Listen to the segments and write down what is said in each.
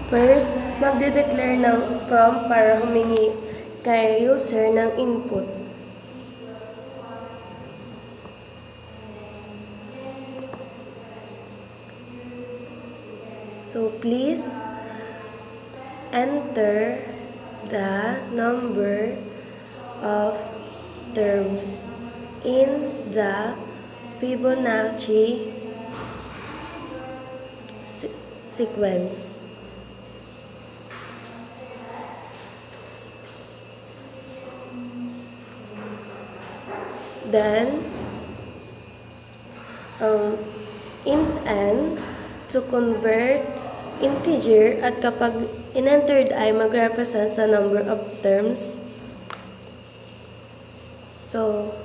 First, magde-declare ng from para humingi kay user ng input. So, please enter the number of terms in the Fibonacci sequence. Then, int n to convert integer at kapag in-entered ay mag-represent sa number of terms. So,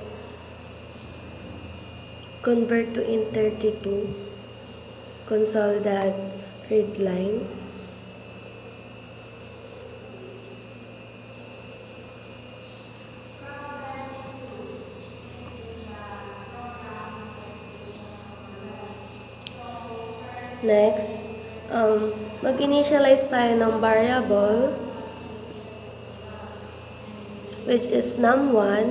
convert to int 32. Console that read line. Next, mag-initialize tayo ng variable which is num1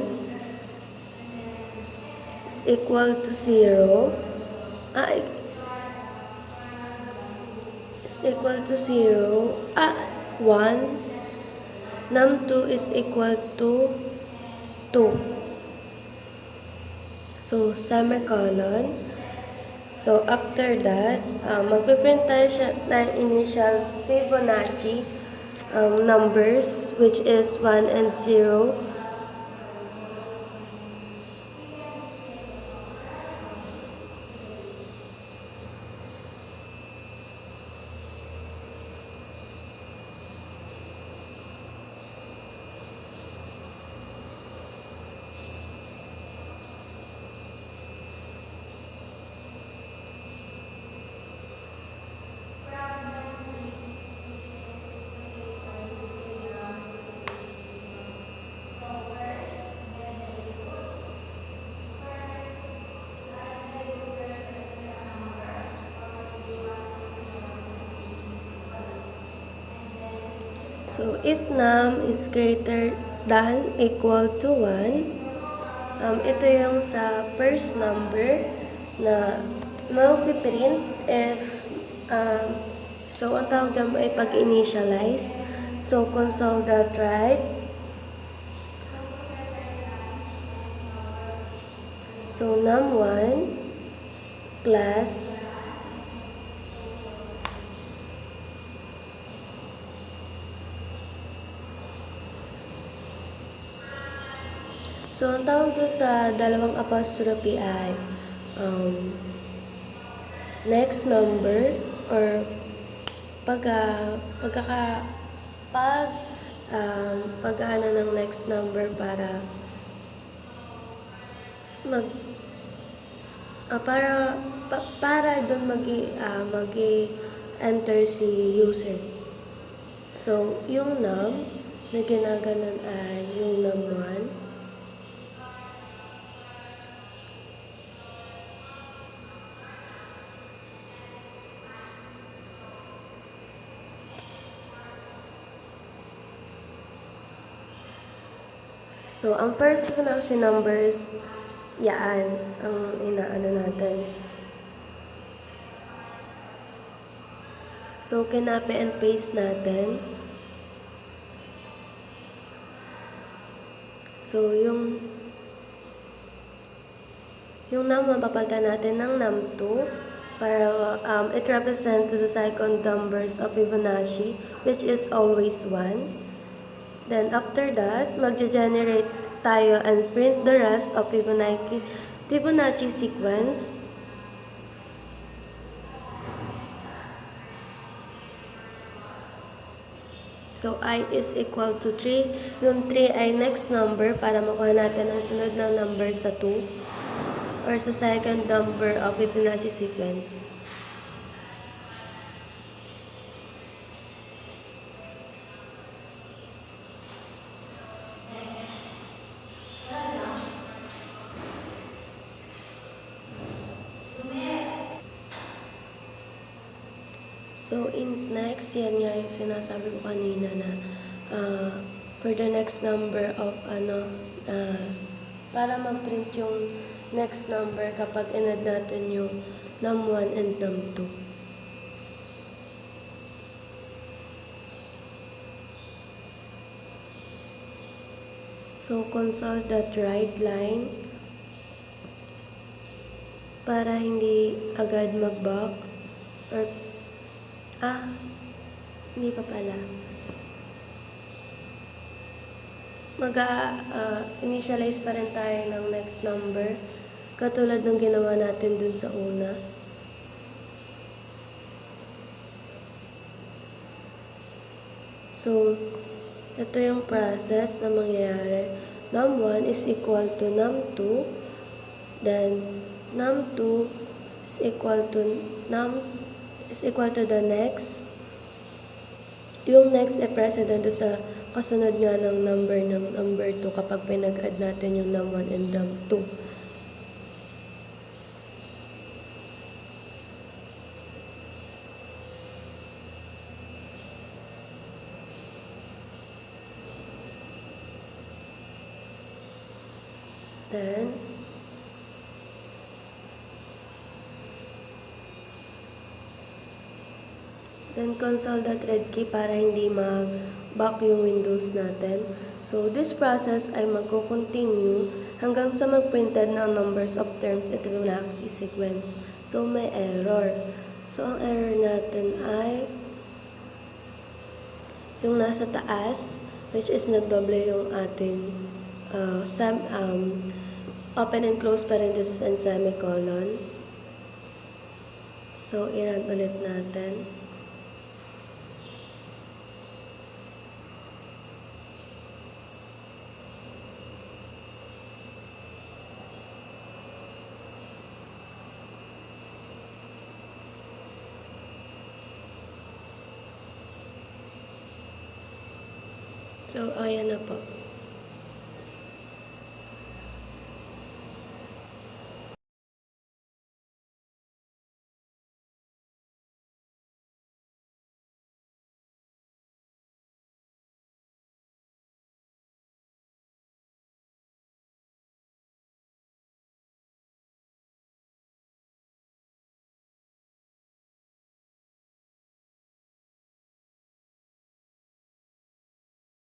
is equal to 0 1, num2 is equal to 2. So, semicolon. So, after that, magpiprint tayo siya ng initial Fibonacci numbers, which is 1 and 0. So, if num is greater than equal to 1, ito yung sa first number na magpiprint if, so, ang tawag naman ay pag-initialize. So, console that write. So, num1 plus so, ang tawag doon sa dalawang apostrophe ay next number or pag-ano ng next number para para doon magi-enter si user. So, yung num na ginaganon ay yung num1. So, ang first Fibonacci numbers, yan, ang inaano natin. So, kinape and paste natin. So, yung num, mapapalitan natin ng num2 para it represents to the second numbers of Fibonacci, which is always 1. Then, after that, mag-generate tayo and print the rest of Fibonacci sequence. So, I is equal to 3. Yung 3 ay next number para makuha natin ang sunod na number sa 2 or sa second number of Fibonacci sequence. So, next, yan nga yung sinasabi ko kanina na for the next number of para mag-print yung next number kapag in-add natin yung num1 and num2. So, consult that right line para hindi agad mag-back or hindi pa pala. Initialize pa rin tayo ng next number katulad ng ginawa natin dun sa una. So, ito yung process na mangyayari. Num1 is equal to num2, then num2 is equal to the next. Yung next ay precedent sa kasunod nga ng number 2 kapag pinag-add natin yung num1 and num2. Then console the thread key para hindi mag-back yung windows natin. So, this process ay magko-continue hanggang sa mag-printed ng numbers of terms in Fibonacci sequence. So, may error. So, ang error natin ay yung nasa taas, which is nagdoble yung ating open and close parenthesis and semicolon. So, i-run ulit natin. So, ayan na po.